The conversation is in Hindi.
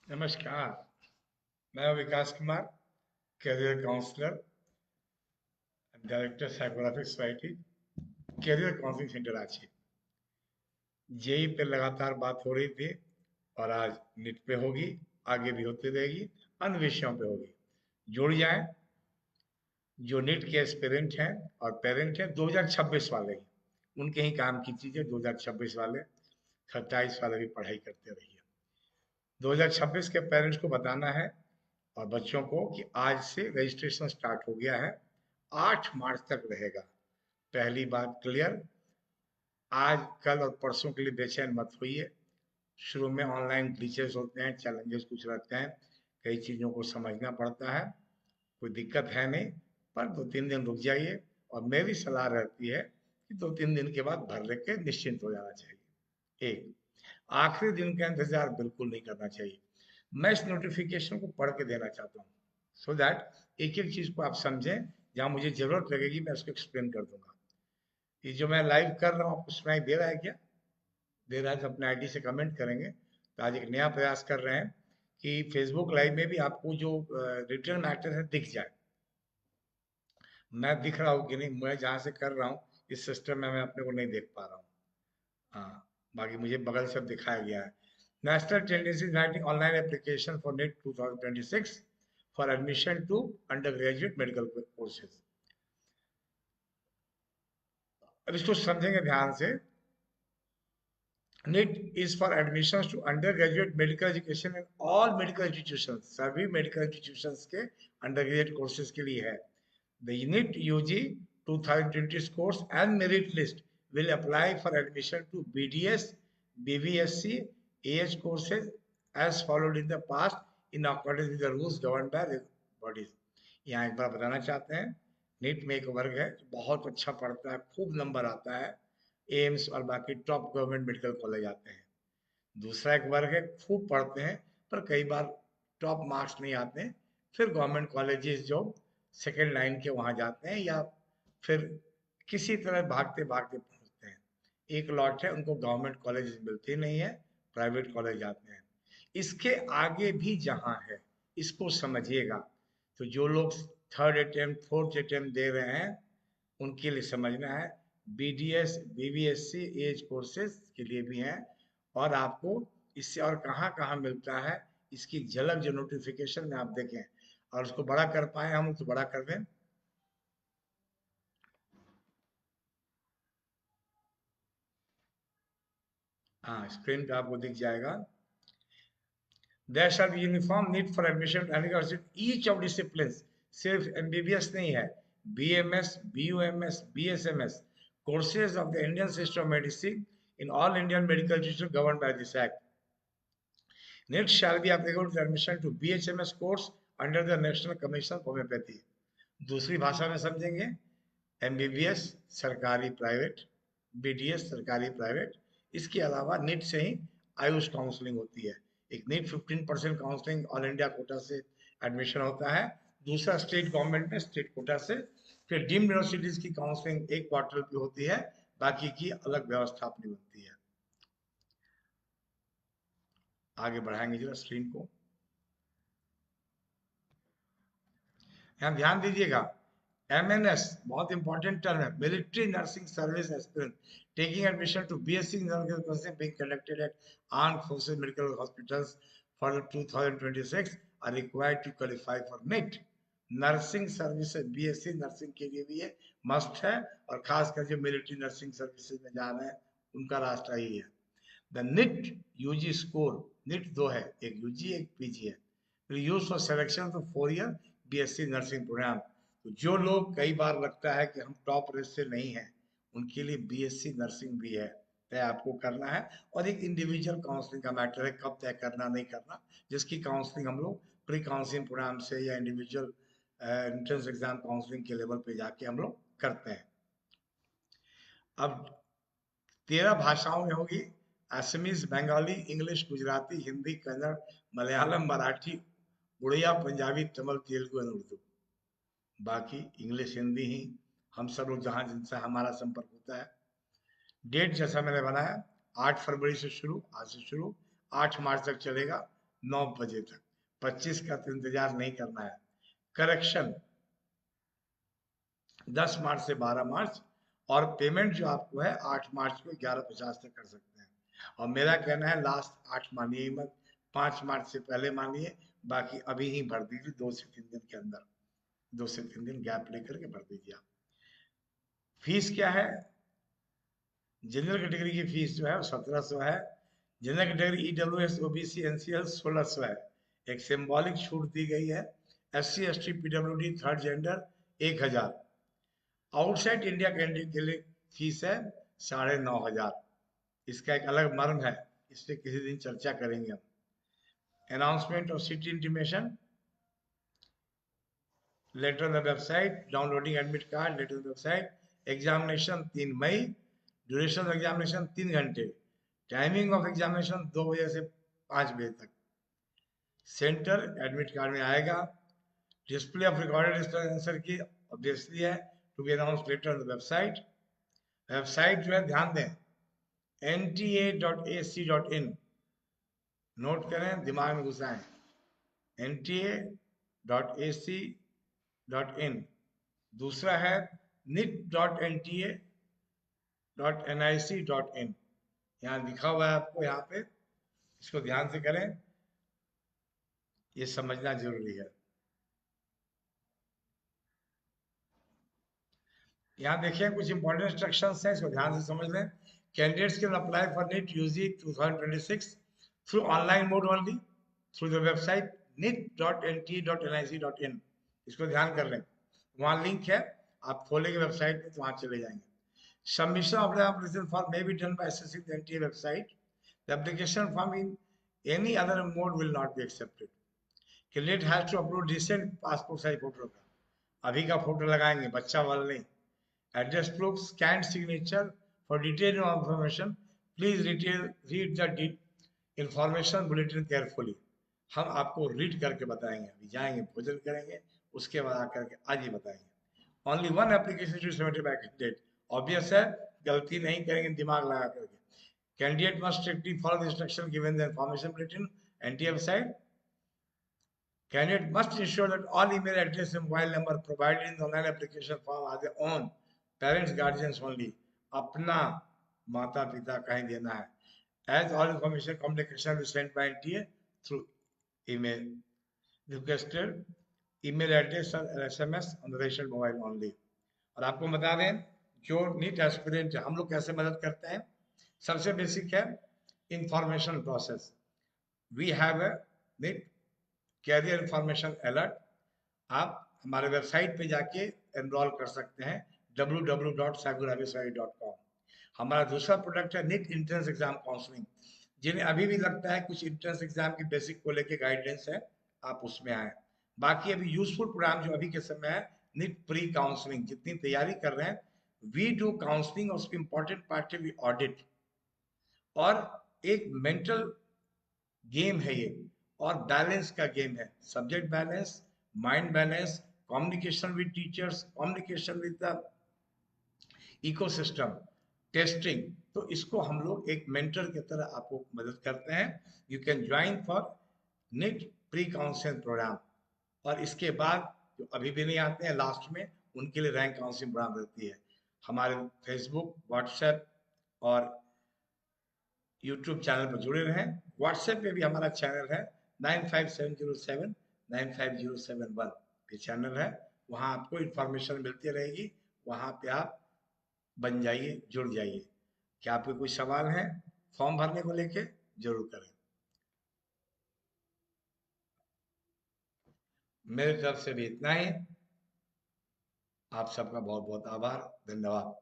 नमस्कार। मैं हूं Vikas Kumar, career counsellor, director psychographic society, career counselling centre Ranchi. JEE पे लगातार बात हो रही थी और आज नीट पे होगी, आगे भी होती रहेगी, अन्य विषयों पे होगी। जुड़ जाएं। जो नीट के एस्पिरेंट हैं और पेरेंट हैं 2026 वाले ही, उनके ही काम की चीजें 2026 वाले, 27 वाले भी पढ़ाई करते रहिए। 2026 के पेरेंट्स को बताना है और बच्चों को कि आज से रजिस्ट्रेशन स्टार्ट हो गया है, 8 मार्च तक रहेगा। पहली बात क्लियर। आज कल और परसों के लिए बेचैन मत होइए। शुरू में ऑनलाइन ग्लिचेस होते हैं, चैलेंजेस कुछ रहते हैं, कई चीज़ों को समझना पड़ता है। कोई दिक्कत है नहीं, पर 2-3 दिन रुक जाइए और मेरी सलाह रहती है कि 2-3 दिन के बाद भर लेके निश्चिंत हो जाना चाहिए। एक, आखिरी दिन का इंतजार बिल्कुल नहीं करना चाहिए। मैं इस नोटिफिकेशन को पढ़ के देना चाहता हूँ, सो दैट एक एक चीज को आप समझें। जहां मुझे जरूरत लगेगी मैं उसको एक्सप्लेन कर दूंगा। ये जो मैं लाइव कर रहा हूँ आपको सुनाई दे रहा है क्या? दे रहा है तो अपने आईडी से कमेंट करेंगे। तो आज एक नया प्रयास कर रहे हैं कि फेसबुक लाइव में भी आपको जो रिटर्न मैटर है दिख जाए। मैं दिख रहा हूँ कि नहीं, मैं जहाँ से कर रहा हूँ इस सिस्टम में मैं अपने को नहीं देख पा रहा हूँ। हाँ, बाकी मुझे बगल से दिखाया गया है। National tendency writing online application for NEET 2026 for admission to undergraduate medical courses. अब इसको समझेंगे ध्यान से। NEET is for admission to undergraduate medical education in all medical institution, सभी मेडिकल इंस्टीट्यूशन के अंडर ग्रेजुएट कोर्सेज के लिए है। The NEET UG 2020 course and merit list will apply for admission to BDS, BVSC, AH courses as followed in the past in accordance with the rules governed by the bodies. यहाँ एक बार बताना चाहते हैं, नीट में एक वर्ग है जो बहुत अच्छा पढ़ता है, खूब नंबर आता है, एम्स और बाकी टॉप गवर्नमेंट मेडिकल कॉलेज आते हैं। दूसरा एक वर्ग है, खूब पढ़ते हैं पर कई बार टॉप मार्क्स नहीं आते हैं, फिर गवर्नमेंट कॉलेजेस जो सेकेंड लाइन के वहाँ जाते हैं या फिर किसी तरह भागते भागते पहुँचते हैं। एक लॉट है उनको गवर्नमेंट कॉलेज मिलते नहीं है, प्राइवेट कॉलेज जाते हैं। इसके आगे भी जहाँ है इसको समझिएगा। तो जो लोग थर्ड अटेम्प्ट फोर्थ अटेम्प्ट दे रहे हैं उनके लिए समझना है, बीडीएस बीवीएससी एज कोर्सेज के लिए भी हैं। और आपको इससे और कहाँ कहाँ मिलता है इसकी झलक जो नोटिफिकेशन में आप देखें और उसको बड़ा कर पाए हम तो बड़ा कर दें। हाँ, स्क्रीन पे आपको दिख जाएगा। There shall be uniform need for admission each of discipline. सिर्फ एमबीबीएस नहीं है, BMS, BUMS, BSMS courses of the Indian system of medicine in all Indian medical institution govern by this act. Next shall be applicable to admission to BHMS course under the National Commission for Homeopathy. दूसरी भाषा में समझेंगे, एमबीबीएस सरकारी प्राइवेट, बीडीएस सरकारी प्राइवेट, इसके अलावा नीट से ही आयुष काउंसलिंग होती है। एक NEET 15% counselling all India quota से एडमिशन होता है, दूसरा स्टेट गवर्नमेंट में स्टेट कोटा से। फिर डीम्ड यूनिवर्सिटीज की काउंसलिंग एक क्वार्टर की होती है, बाकी की अलग व्यवस्था अपनी बनती है। आगे बढ़ाएंगे जरा स्क्रीन को। यहाँ ध्यान दीजिएगा, एमएनएस बहुत इंपॉर्टेंट टर्म है, military nursing service aspirant taking admission to BSc nursing courses being conducted at armed forces medical hospitals for 2026 are required to qualify for NEET. Nursing services BSc nursing के लिए भी ये मस्ट है, और खासकर जो मिलिट्री नर्सिंग सर्विसेज में जा रहे हैं उनका रास्ता ही है। The NEET UG score, NEET दो है, एक यूजी एक पीजी है, use for selection of 4 year BSc nursing programme. तो जो लोग कई बार लगता है कि हम टॉप रेस से नहीं हैं, उनके लिए बीएससी नर्सिंग भी है, तय आपको करना है। और एक इंडिविजुअल काउंसलिंग का मैटर है, कब तय करना नहीं करना, जिसकी काउंसलिंग हम लोग प्री काउंसलिंग प्रोग्राम से या इंडिविजुअल एंट्रेंस एग्जाम काउंसलिंग के लेवल पे जाके हम लोग करते हैं। अब 13 भाषाओं में होगी, असमीज, बंगाली, इंग्लिश, गुजराती, हिंदी, कन्नड़, मलयालम, मराठी, उड़िया, पंजाबी, तमिल, तेलुगु और उर्दू। बाकी इंग्लिश हिंदी ही हम सब लोग जहाँ जिनसे हमारा संपर्क होता है। डेट जैसा मैंने बनाया, 8 फरवरी से शुरू, आज से शुरू 8 मार्च तक चलेगा। 9 बजे तक। 25 का तो इंतजार नहीं करना है। करेक्शन 10 मार्च से 12 मार्च, और पेमेंट जो आपको है 8 मार्च को 11:50 तक कर सकते हैं। और मेरा कहना है लास्ट 8 मानिए ही मत, 5 मार्च से पहले मानिए, बाकी अभी ही भर दीजिए 2 से 3 दिन के अंदर। 2 से 3 दिन गैप लेकर के भर दीजिए आप। फीस क्या है? जनरल कैटेगरी की फीस जो है वो 1700 है। General category EWS OBC NCL 1600 है। एक सिंबॉलिक छूट दी गई है। SC ST PWD third gender 1000। Outside India candidate के लिए फीस है 9500। इसका एक अलग मर्म है, इस पे किसी दिन चर्चा करेंगे हम। Announcement of seat intimation, letter on the website, downloading admit card, letter on the website. Examination 3 मई, ड्यूरेशन ऑफ एग्जामिनेशन 3 घंटे, टाइमिंग ऑफ एग्जामिनेशन 2 बजे से 5 बजे तक। सेंटर एडमिट कार्ड में आएगा। Display of recorded answer key obviously है, to be announce letter on the website. Website जो है ध्यान दें, nta.ac.in, नोट करें, दिमाग में घुसाएं, nta.ac.in। दूसरा है nit.nta.nic.in, यहाँ लिखा हुआ है आपको, यहाँ पे इसको ध्यान से करें, ये समझना जरूरी है। यहाँ देखिए कुछ इंपॉर्टेंट इंस्ट्रक्शंस हैं, इसको ध्यान से समझ लें। Candidates can apply for NEET UG 2026 through online mode only through the website nit.nta.nic.in। इसको ध्यान कर लें, वहाँ लिंक है, आप खोलेंगे वेबसाइट में तो वहाँ चले जाएंगे। Submission of the application form may be done by accessing the NTA website. The application form in any other mode will not be accepted. Candidate has to upload recent passport size photo का, अभी का फोटो लगाएंगे, बच्चा वाला नहीं। Address proof, scanned signature. For detailed information, please read the information bulletin carefully. हम आपको रीड करके बताएंगे, अभी जाएंगे भोजन करेंगे, उसके बाद आकर के आज ही बताएंगे। Only one application to submit by candidate. Obvious है, गलती नहीं करेंगे दिमाग लगा करके। Candidate must strictly follow the instruction given in the information bulletin NTA website. Candidate must ensure that all email address and mobile number provided in the online application form are their own, parents, guardians only. अपना माता पिता का ही देना है। As all information communication will be sent by NTA through email. Requested email address and SMS on the registered mobile only. और आपको बता दें, जो नीट एस्पिरेंट हम लोग कैसे मदद करते हैं, सबसे बेसिक है information process. We have a NEET career information alert, आप हमारे वेबसाइट पे जाके एनरोल कर सकते हैं www.saigurabiswai.com। हमारा दूसरा प्रोडक्ट है नीट एंट्रेंस एग्जाम काउंसलिंग। जिन्हें अभी भी लगता है कुछ एंट्रेंस एग्जाम की बेसिक को लेके गाइडेंस है, आप उसमें आए। बाकी अभी यूजफुल प्रोग्राम जो अभी के समय है नीट प्री काउंसलिंग, जितनी तैयारी कर रहे हैं वी डू काउंसलिंग, और उसकी इंपॉर्टेंट पार्ट है वी ऑडिट। और एक मेंटल गेम है ये, और बैलेंस का गेम है, subject balance, mind balance, communication with teachers, communication with the ecosystem, testing. तो इसको हम लोग एक मेंटर की तरह आपको मदद करते हैं। You can join for NEET pre counselling programme. और इसके बाद जो अभी भी नहीं आते हैं लास्ट में, उनके लिए रैंक काउंसलिंग प्रोग्राम रहती है। हमारे फेसबुक, व्हाट्सएप और यूट्यूब चैनल पर जुड़े रहें। व्हाट्सएप पे भी हमारा चैनल है 9570795071 पे चैनल है, वहाँ आपको इंफॉर्मेशन मिलती रहेगी, वहाँ पे आप बन जाइए, जुड़ जाइए। क्या आपके कोई सवाल हैं फॉर्म भरने को लेके? जरूर करें। मेरे तरफ से भी इतना ही। आप सबका बहुत बहुत आभार, धन्यवाद।